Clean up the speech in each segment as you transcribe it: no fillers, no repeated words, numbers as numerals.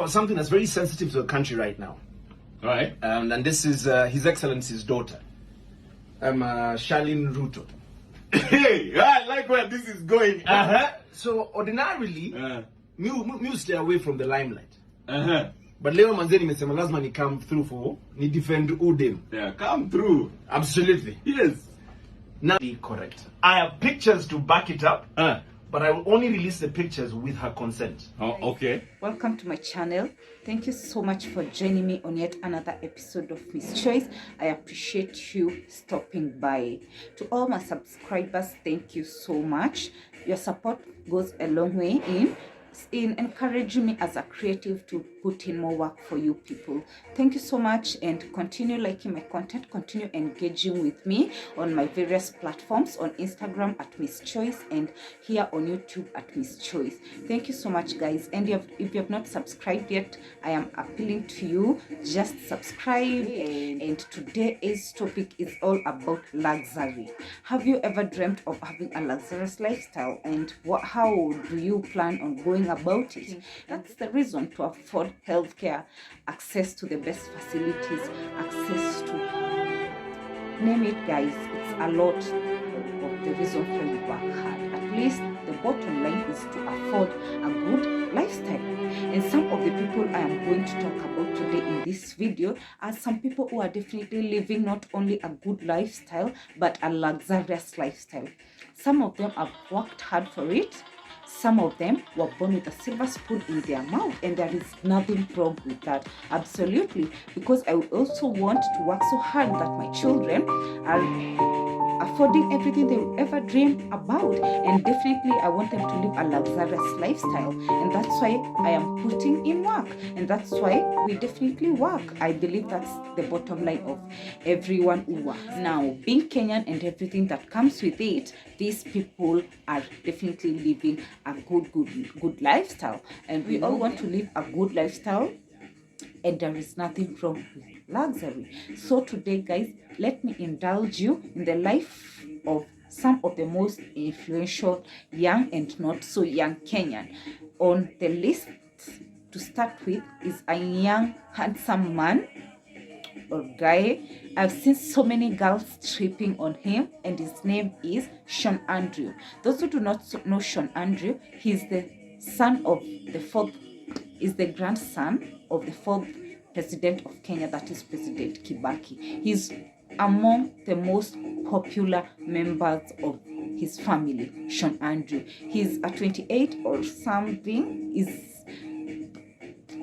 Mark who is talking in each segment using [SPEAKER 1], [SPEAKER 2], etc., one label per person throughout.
[SPEAKER 1] about something that's very sensitive to the country right now.
[SPEAKER 2] All right.
[SPEAKER 1] And this is His Excellency's daughter, Charlene Ruto.
[SPEAKER 2] Hey, I like where this is going.
[SPEAKER 1] So ordinarily, me stay away from the limelight. But leo manze nimesema lazima ni come through for ni defend Udem.
[SPEAKER 2] Yeah, come through.
[SPEAKER 1] Absolutely.
[SPEAKER 2] Yes.
[SPEAKER 1] Now correct. I have pictures to back it up. But I will only release the pictures with her consent.
[SPEAKER 2] Oh, okay.
[SPEAKER 3] Welcome to my channel. Thank you so much for joining me on yet another episode of Miss Choice. I appreciate you stopping by. To all my subscribers, thank you so much. Your support goes a long way in encouraging me as a creative to put in more work for you people. Thank you so much, and continue liking my content, continue engaging with me on my various platforms, on Instagram at Miss Choice and here on YouTube at Miss Choice. Thank you so much, guys. And if you have not subscribed yet, I am appealing to you, just subscribe. And today's topic is all about luxury. Have you ever dreamt of having a luxurious lifestyle, and how do you plan on going about it? That's the reason to afford healthcare, access to the best facilities, access to name it, guys. It's a lot of the reason why you work hard. At least the bottom line is to afford a good lifestyle. And some of the people I am going to talk about today in this video are some people who are definitely living not only a good lifestyle but a luxurious lifestyle. Some of them have worked hard for it. Some of them were born with a silver spoon in their mouth, and there is nothing wrong with that. Absolutely. Because I also want to work so hard that my children are affording everything they will ever dream about. And definitely I want them to live a luxurious lifestyle. And that's why I am putting in work. And that's why we definitely work. I believe that's the bottom line of everyone who works. Now, being Kenyan and everything that comes with it, these people are definitely living a good lifestyle. And we all want to live a good lifestyle, and there is nothing wrong with luxury. So today, guys, let me indulge you in the life of some of the most influential young and not so young Kenyan. On the list to start with is a young handsome man or guy. I've seen so many girls tripping on him, and his name is Sean Andrew. Those who do not know Sean Andrew, he's the son of the fourth, is the grandson of the fourth president of Kenya, that is President Kibaki. He's among the most popular members of his family, Sean Andrew. He's a 28 or something, is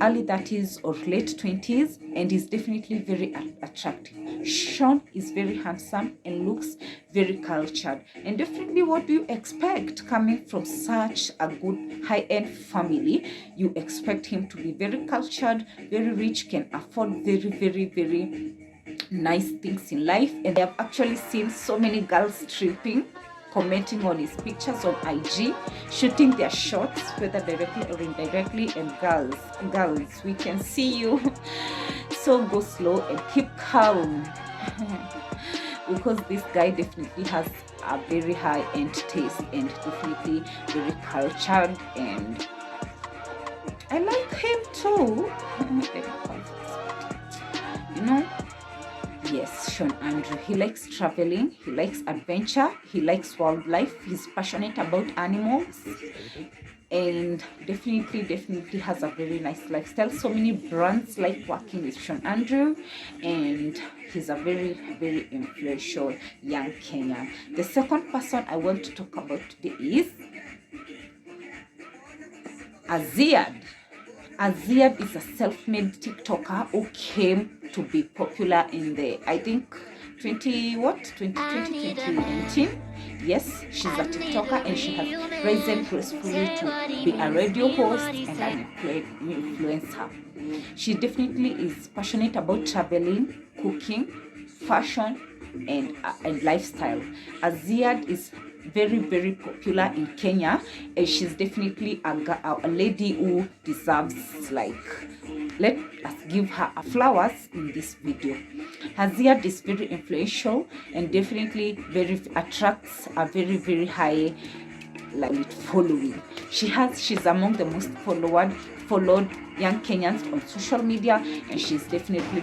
[SPEAKER 3] early 30s or late 20s, and is definitely very attractive. Sean is very handsome and looks very cultured. And definitely, what do you expect coming from such a good high-end family? You expect him to be very cultured, very rich, can afford very nice things in life. And I have actually seen so many girls tripping, commenting on his pictures on IG, shooting their shots, whether directly or indirectly. And girls, we can see you. So go slow and keep calm. Because this guy definitely has a very high-end taste and definitely very cultured, and I like him too. You know, yes, Sean Andrew, he likes traveling, he likes adventure, he likes wildlife, he's passionate about animals, and definitely has a very nice lifestyle. So many brands like working with Sean Andrew, and he's a very influential young Kenyan. The second person I want to talk about today is Aziad. Aziad is a self-made TikToker who came to be popular in the, I think, 2019. Yes, she's a TikToker, and she has risen gracefully to be a radio host and an influencer. She definitely is passionate about traveling, cooking, fashion, and lifestyle. Aziad is very popular in Kenya, and she's definitely a lady who deserves, like, let us give her flowers in this video. Aziad is very influential and definitely attracts a very high following. She's among the most followed young Kenyans on social media, and she's definitely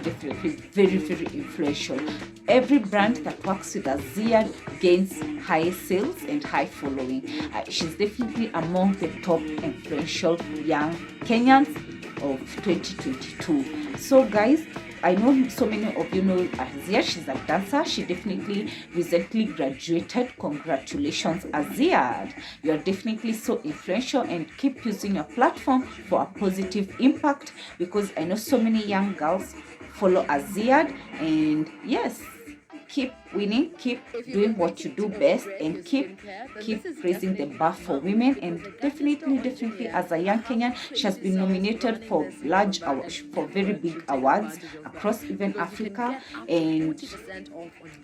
[SPEAKER 3] very, very influential. Every brand that works with Azia gains high sales and high following. She's definitely among the top influential young Kenyans of 2022. So guys, I know so many of you know Azia. She's a dancer. She definitely recently graduated. Congratulations, Azia. You are definitely so influential, and keep using your platform for a positive impact, because I know so many young girls follow Azia. And yes, keep winning, keep doing what you do best, and keep raising the bar for women. And definitely as a young Kenyan, she has been nominated for large awards, for very big awards across even Africa, and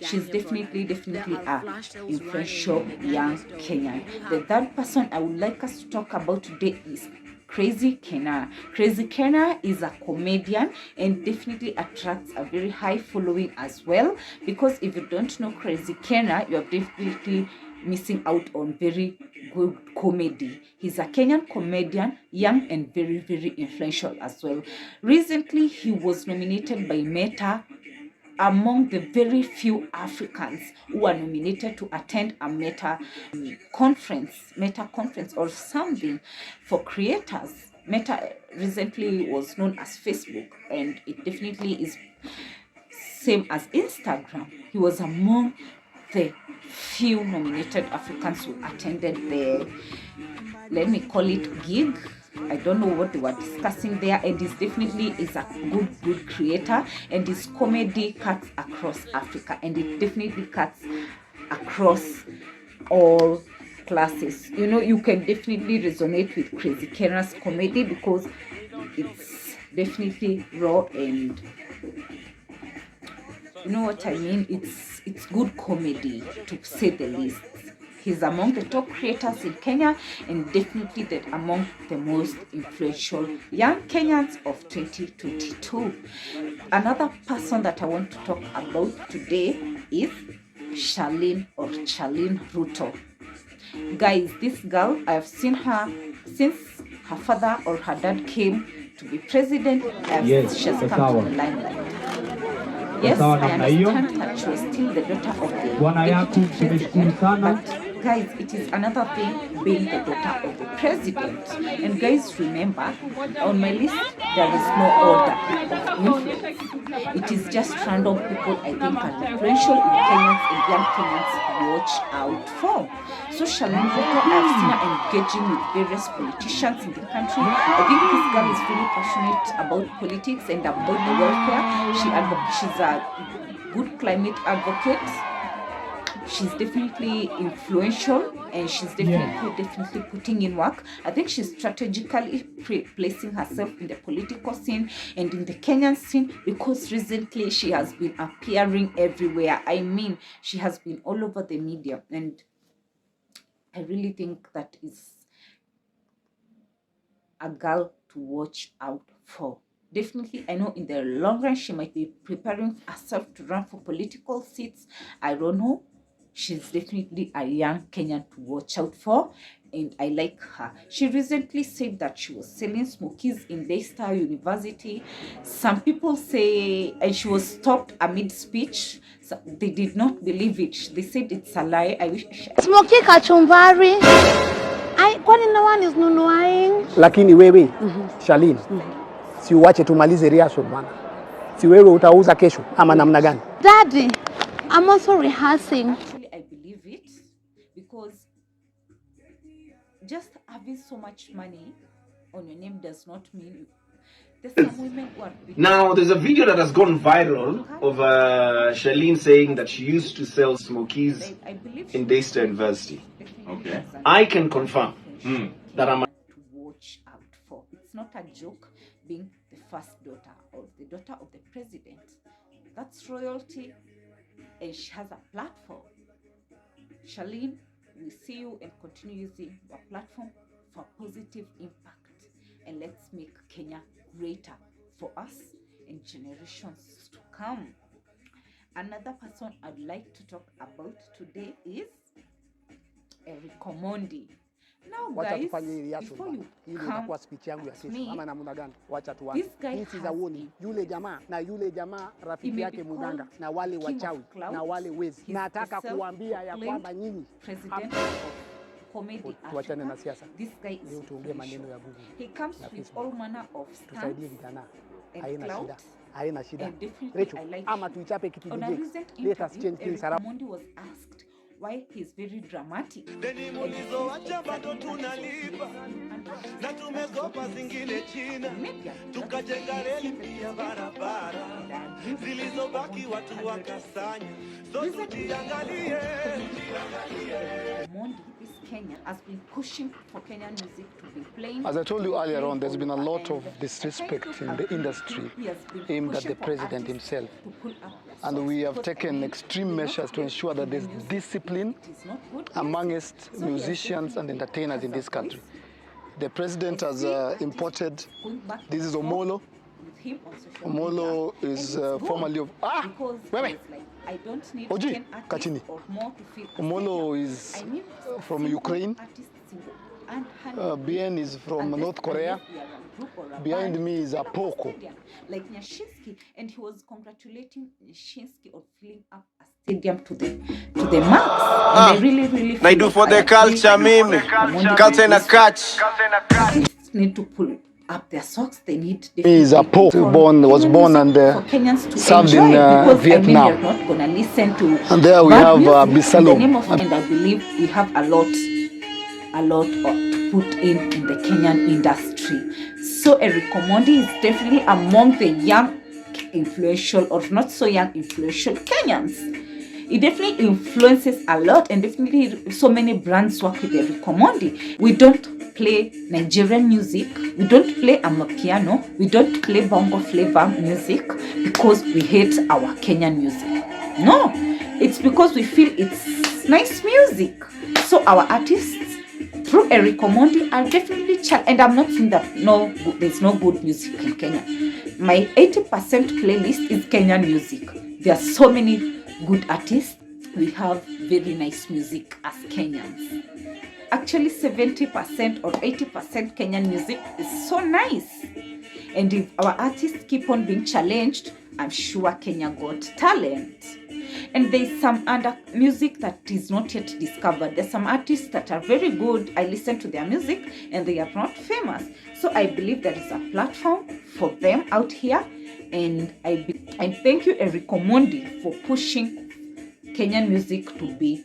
[SPEAKER 3] she's definitely a influential young Kenyan. The third person I would like us to talk about today is Crazy Kenna. Crazy Kenna is a comedian and definitely attracts a very high following as well, because if you don't know Crazy Kenna, you're definitely missing out on very good comedy. He's a Kenyan comedian, young and very, very influential as well. Recently, he was nominated by Meta among the very few Africans who are nominated to attend a Meta conference or something for creators. Meta recently was known as Facebook, and it definitely is same as Instagram. He was among the few nominated Africans who attended the, let me call it, gig. I don't know what they were discussing there, and he's definitely is a good creator, and his comedy cuts across Africa, and it definitely cuts across all classes. You know, you can definitely resonate with Crazy Kenna's comedy because it's definitely raw, and you know what I mean, it's good comedy, to say the least. He's among the top creators in Kenya, and definitely that among the most influential young Kenyans of 2022. Another person that I want to talk about today is Charlene Ruto. Guys, this girl, I've seen her since her father or her dad came to be president. She has come to the limelight. Yes, I understand that she was still the daughter of the deputy president, but guys, it is another thing being the daughter of the president. And guys, remember, on my list, there is no order of influence. It is just random people I think are influential in Kenyans and young Kenyans to watch out for. So Charlene Ruto, I've seen her engaging with various politicians in the country. I think this girl is really passionate about politics and about the welfare. She's a good climate advocate. She's definitely influential, and she's definitely putting in work. I think she's strategically placing herself in the political scene and in the Kenyan scene, because recently she has been appearing everywhere. I mean, she has been all over the media, and I really think that is a girl to watch out for. Definitely, I know in the long run she might be preparing herself to run for political seats. I don't know. She's definitely a young Kenyan to watch out for, and I like her. She recently said that she was selling smokies in Leicester University. Some people say, and she was stopped amid speech. So they did not believe it. They said it's a lie. I wish.
[SPEAKER 4] Smoky kachumbari. Kwani no one is nunuaing?
[SPEAKER 5] Lakini wewe Charlene, si uache tumalize rehearsal bwana. Si wewe utauza kesho ama namna gani?
[SPEAKER 4] Daddy, I'm also rehearsing.
[SPEAKER 3] Actually, I believe it, because just having so much money on your name does not mean there's some women who are
[SPEAKER 1] now, there's a video that has gone viral of Charlene saying that she used to sell smokies in Daystar University.
[SPEAKER 2] Okay.
[SPEAKER 1] I can confirm that I'm
[SPEAKER 3] to watch out for. It's not a joke being the first daughter or the daughter of the president. That's royalty, and she has a platform. Charlene, we see you and continue using your platform for positive impact, and let's make Kenya greater for us and generations to come. Another person I'd like to talk about today is Eric Omondi. Now
[SPEAKER 5] Wacha
[SPEAKER 3] guys,
[SPEAKER 5] tufanye hii reaction
[SPEAKER 3] before
[SPEAKER 5] bana.
[SPEAKER 3] you
[SPEAKER 5] Hili itakuwa speech yangu ya
[SPEAKER 3] at
[SPEAKER 5] kesho
[SPEAKER 3] me,
[SPEAKER 5] ama namna gani? Wacha tuanze.
[SPEAKER 3] this guy
[SPEAKER 5] This is
[SPEAKER 3] has
[SPEAKER 5] a warning. Yule jamaa na yule jamaa rafiki
[SPEAKER 3] may
[SPEAKER 5] yake
[SPEAKER 3] be
[SPEAKER 5] Muganga
[SPEAKER 3] called
[SPEAKER 5] na wale
[SPEAKER 3] the king of
[SPEAKER 5] wachawi
[SPEAKER 3] clouds.
[SPEAKER 5] na wale wezi.
[SPEAKER 3] He's
[SPEAKER 5] Nataka
[SPEAKER 3] the
[SPEAKER 5] kuambia ya kwamba nyinyi
[SPEAKER 3] president of comedy
[SPEAKER 5] tuachane na
[SPEAKER 3] Africa.
[SPEAKER 5] siasa.
[SPEAKER 3] This guy
[SPEAKER 5] Leo
[SPEAKER 3] is
[SPEAKER 5] tuongee maneno ya Google.
[SPEAKER 3] he comes
[SPEAKER 5] na
[SPEAKER 3] with
[SPEAKER 5] Facebook.
[SPEAKER 3] all manner of
[SPEAKER 5] Tusaidie
[SPEAKER 3] stunts
[SPEAKER 5] vijana.
[SPEAKER 3] and
[SPEAKER 5] Haina shida.
[SPEAKER 3] clout.
[SPEAKER 5] Haina shida.
[SPEAKER 3] And definitely
[SPEAKER 5] Rachel,
[SPEAKER 3] I like
[SPEAKER 5] ama
[SPEAKER 3] him.
[SPEAKER 5] tuichape kitu
[SPEAKER 3] On a
[SPEAKER 5] DJ.
[SPEAKER 3] recent
[SPEAKER 5] Let us
[SPEAKER 3] interview,
[SPEAKER 5] change things
[SPEAKER 3] Eric
[SPEAKER 5] around.
[SPEAKER 3] Omondi was asked why he's very dramatic.
[SPEAKER 6] Deni mulizoacha bado tunalipa na tumekopa zingine China, tukajenga reli pia barabara, zilizobaki watu wakasanya. So tujiangalie.
[SPEAKER 3] Omondi, this Kenyan, has been pushing for Kenyan music to be playing.
[SPEAKER 5] As I told you earlier on, there's been a lot of disrespect in the industry aimed at the president himself. And we have taken extreme measures to ensure that there's discipline amongst musicians and entertainers in this country. The president has imported, this is Omolo. Omolo is formerly of, wait.
[SPEAKER 3] I don't need
[SPEAKER 5] Oji,
[SPEAKER 3] 10 artists
[SPEAKER 5] Kachini.
[SPEAKER 3] or more to fill a
[SPEAKER 5] Omolo
[SPEAKER 3] stadium.
[SPEAKER 5] is
[SPEAKER 3] I need
[SPEAKER 5] from Ukraine. Bien is from North Korea. Behind me is a Poko.
[SPEAKER 3] Like Nyashinsky, and he was congratulating Nyashinsky on filling up a stadium to the max. And I really
[SPEAKER 6] I do for the culture, mimi. Culture na catch.
[SPEAKER 3] Need to pull up their socks. They need.
[SPEAKER 5] He is a Pope. Was born and served in Vietnam.
[SPEAKER 3] They're not gonna listen to.
[SPEAKER 5] And there we have
[SPEAKER 3] music in the name
[SPEAKER 5] Bisalom.
[SPEAKER 3] of, and I believe we have a lot to put in the Kenyan industry. So Eric Omondi is definitely among the young, influential or not so young, influential Kenyans. He definitely influences a lot, and definitely so many brands work with Eric Omondi. We don't play Nigerian music, we don't play amapiano, we don't play bongo flavor music because we hate our Kenyan music. No, it's because we feel it's nice music. So our artists through Eric Omondi are definitely and I'm not saying that there's no good music in Kenya. My 80% playlist is Kenyan music. There are so many good artists. We have very nice music as Kenyans. Actually 70% or 80% Kenyan music is so nice. And if our artists keep on being challenged, I'm sure Kenya got talent. And there's some other music that is not yet discovered. There's some artists that are very good. I listen to their music and they are not famous. So I believe there is a platform for them out here. And I thank you, Eric Omondi, for pushing Kenyan music to be,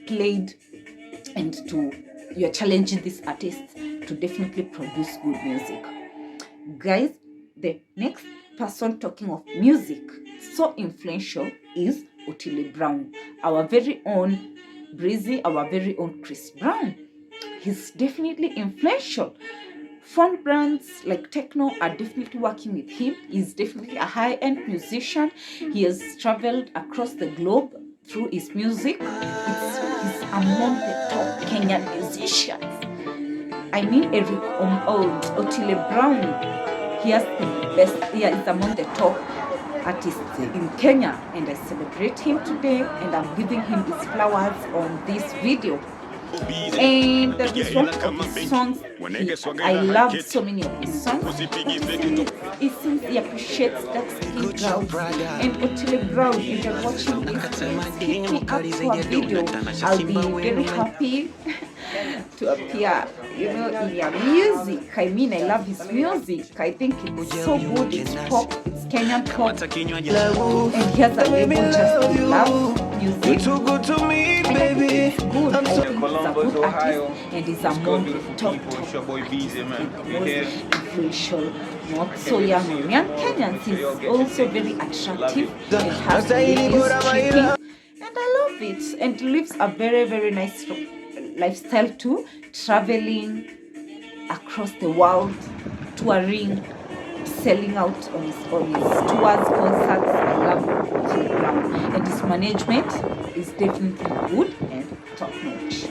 [SPEAKER 3] played, and you're challenging these artists to definitely produce good music. Guys, the next person talking of music so influential is Otile Brown, our very own Breezy, our very own Chris Brown. He's definitely influential. Phone brands like Techno are definitely working with him. He's definitely a high-end musician. He has traveled across the globe through his music. He's among the top Kenyan musicians. I mean, Otile Brown. He has the best. He is among the top artists in Kenya, and I celebrate him today, and I'm giving him his flowers on this video. And there is one of his songs. I love so many of his songs. He sings, he appreciates that skin brown. And Otile Brown, if you're watching this, hit me up for a video. I'll be very happy to appear, in your music. I mean, I love his music. I think it's so good. It's pop. It's Kenyan pop. And he has a label just to love music.
[SPEAKER 6] You're too good to me, baby.
[SPEAKER 3] It's good. I think he's a good artist, and he's among the top artists, influential, not so young Kenyans. He's also very attractive and has ladies tripping, and I love it. And lives a very, very nice lifestyle too, traveling across the world, touring, selling out on his tours, concerts. I love Otile Brown, and his management is definitely good and top notch.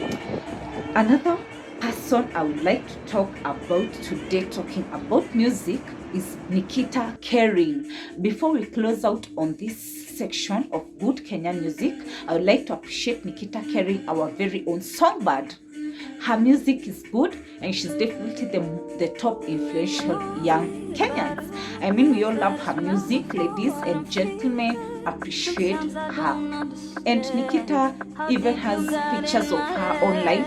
[SPEAKER 3] Another person I would like to talk about today, talking about music, is Nikita Kering. Before we close out on this section of good Kenyan music, I would like to appreciate Nikita Kering, our very own songbird. Her music is good, and she's definitely the top influential young Kenyans. I mean, we all love her music, ladies and gentlemen, appreciate her. And Nikita even has pictures of her online,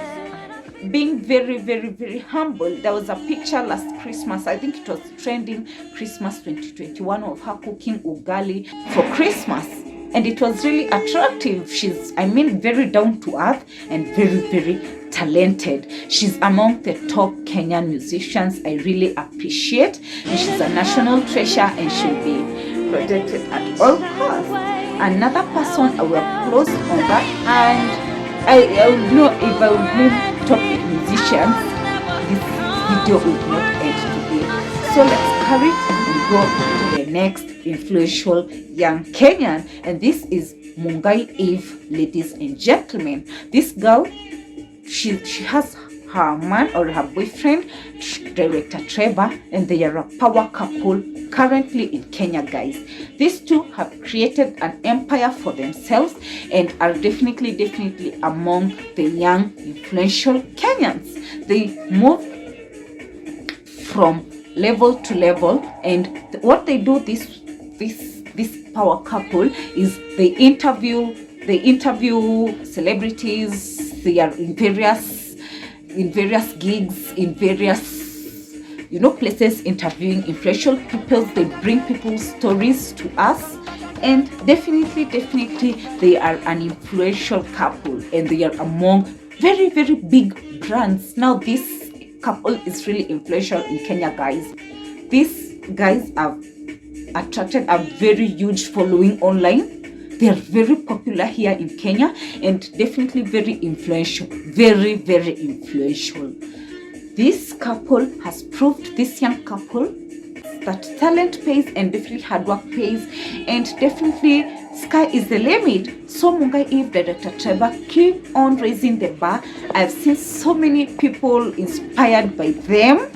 [SPEAKER 3] being very, very, very humble. There was a picture last Christmas, I think it was trending, Christmas 2021, of her cooking ugali for Christmas. And it was really attractive. She's, I mean, very down to earth and very, very talented. She's among the top Kenyan musicians. I really appreciate. And she's a national treasure, and she'll be protected at all costs. Another person I will close on that, and I don't know if I will name top musicians, this video will not end today. So let's carry it and go to the next influential young Kenyan, and this is Mungai Eve, ladies and gentlemen. This girl, she has her man or her boyfriend, director Trevor, and they are a power couple currently in Kenya, guys. These two have created an empire for themselves and are definitely among the young influential Kenyans. They move from level to level, and what they do, this power couple, is they interview celebrities. They are in various gigs, in various places, interviewing influential people. They bring people's stories to us, and definitely they are an influential couple, and they are among very, very big brands. Now this couple is really influential in Kenya, guys. These guys have attracted a very huge following online. They are very popular here in Kenya, and definitely very influential, very, very influential. This couple has proved, this young couple, that talent pays and definitely hard work pays, and definitely sky is the limit. So Mungai Eve, director Trevor, keep on raising the bar. I've seen so many people inspired by them.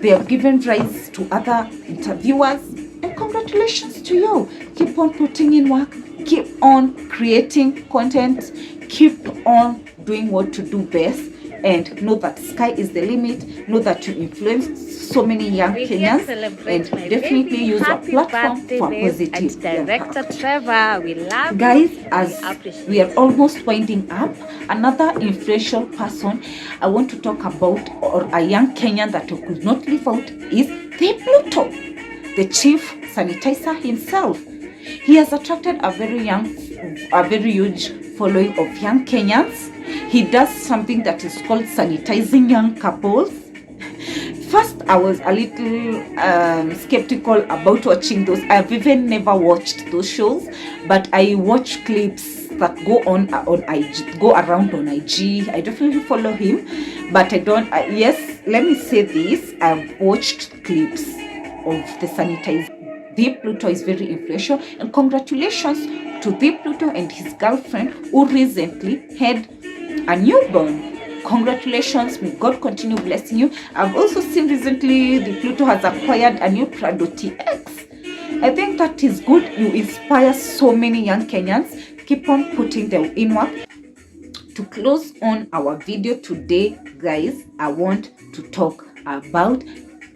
[SPEAKER 3] They have given rise to other interviewers, and congratulations to you. Keep on putting in work, keep on creating content, keep on doing what you do best, and know that sky is the limit. Know that you influence so many young Kenyans, and definitely use your platform for positive
[SPEAKER 7] Director Trevor, we love
[SPEAKER 3] guys.
[SPEAKER 7] you.
[SPEAKER 3] As we are almost winding up, another influential person I want to talk about, or a young Kenyan that I could not leave out, is the Pluto, the chief sanitizer himself. He has attracted a very huge following of young Kenyans. He does something that is called sanitizing young couples. First, I was a little skeptical about watching those. I've even never watched those shows, but I watch clips that go on IG, go around on IG. I definitely follow him, but I don't. Yes, let me say this: I've watched clips of the sanitizer. Deep Pluto is very influential, and congratulations to Deep Pluto and his girlfriend who recently had a newborn. Congratulations, may God continue blessing you. I've also seen recently the Pluto has acquired a new Prado TX. I think that is good. You inspire so many young Kenyans. Keep on putting them in work. To close on our video today, guys, I want to talk about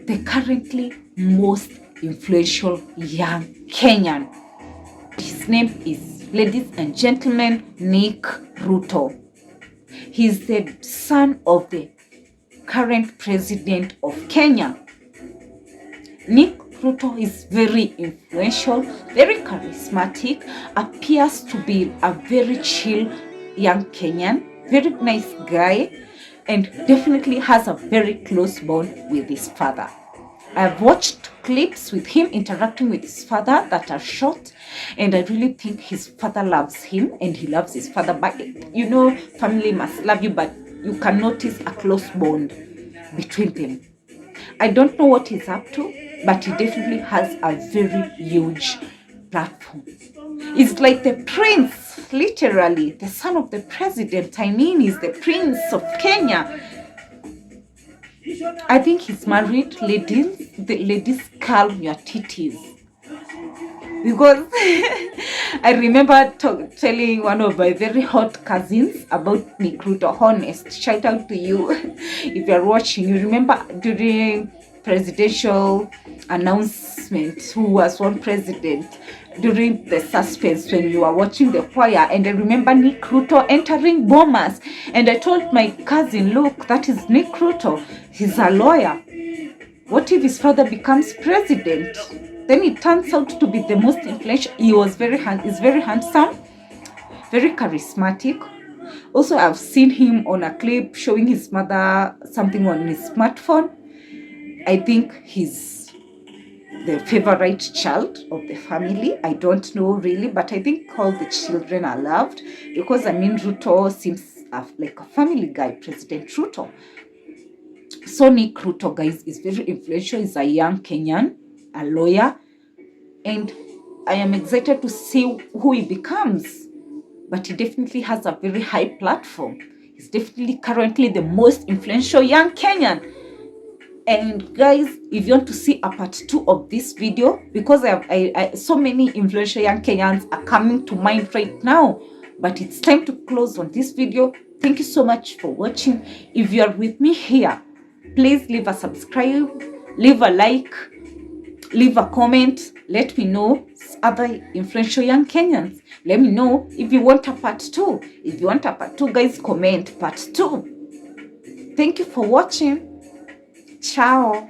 [SPEAKER 3] the currently most influential young Kenyan. His name is, ladies and gentlemen, Nick Ruto. He's the son of the current president of Kenya. Nick Ruto is very influential, very charismatic, appears to be a very chill young Kenyan, very nice guy, and definitely has a very close bond with his father. I've watched clips with him interacting with his father that are short, and I really think his father loves him and he loves his father. But family must love you, but you can notice a close bond between them. I don't know what he's up to, but he definitely has a very huge platform. It's like the prince, literally, the son of the president. I mean, he's the prince of Kenya. I think he's married. Ladies, calm your titties. because I remember telling one of my very hot cousins about Nick Ruto. Honest, shout out to you if you're watching. You remember during presidential announcement who was one president, during the suspense when you were watching the choir, and I remember Nick Ruto entering Bomas, and I told my cousin, look, that is Nick Ruto, he's a lawyer. What if his father becomes president? Then it turns out to be the most influential. He's very handsome, very charismatic. Also, I've seen him on a clip showing his mother something on his smartphone. I think he's the favorite child of the family. I don't know really, but I think all the children are loved because, I mean, Ruto seems like a family guy, President Ruto. So Nick Ruto, guys, is very influential. He's a young Kenyan, a lawyer, and I am excited to see who he becomes. But he definitely has a very high platform. He's definitely currently the most influential young Kenyan. And guys, if you want to see a part 2 of this video, because so many influential young Kenyans are coming to mind right now, but it's time to close on this video. Thank you so much for watching. If you are with me here, please leave a subscribe, leave a like, leave a comment. Let me know other influential young Kenyans. Let me know if you want a part 2. If you want a part 2, guys, comment part 2. Thank you for watching. Ciao.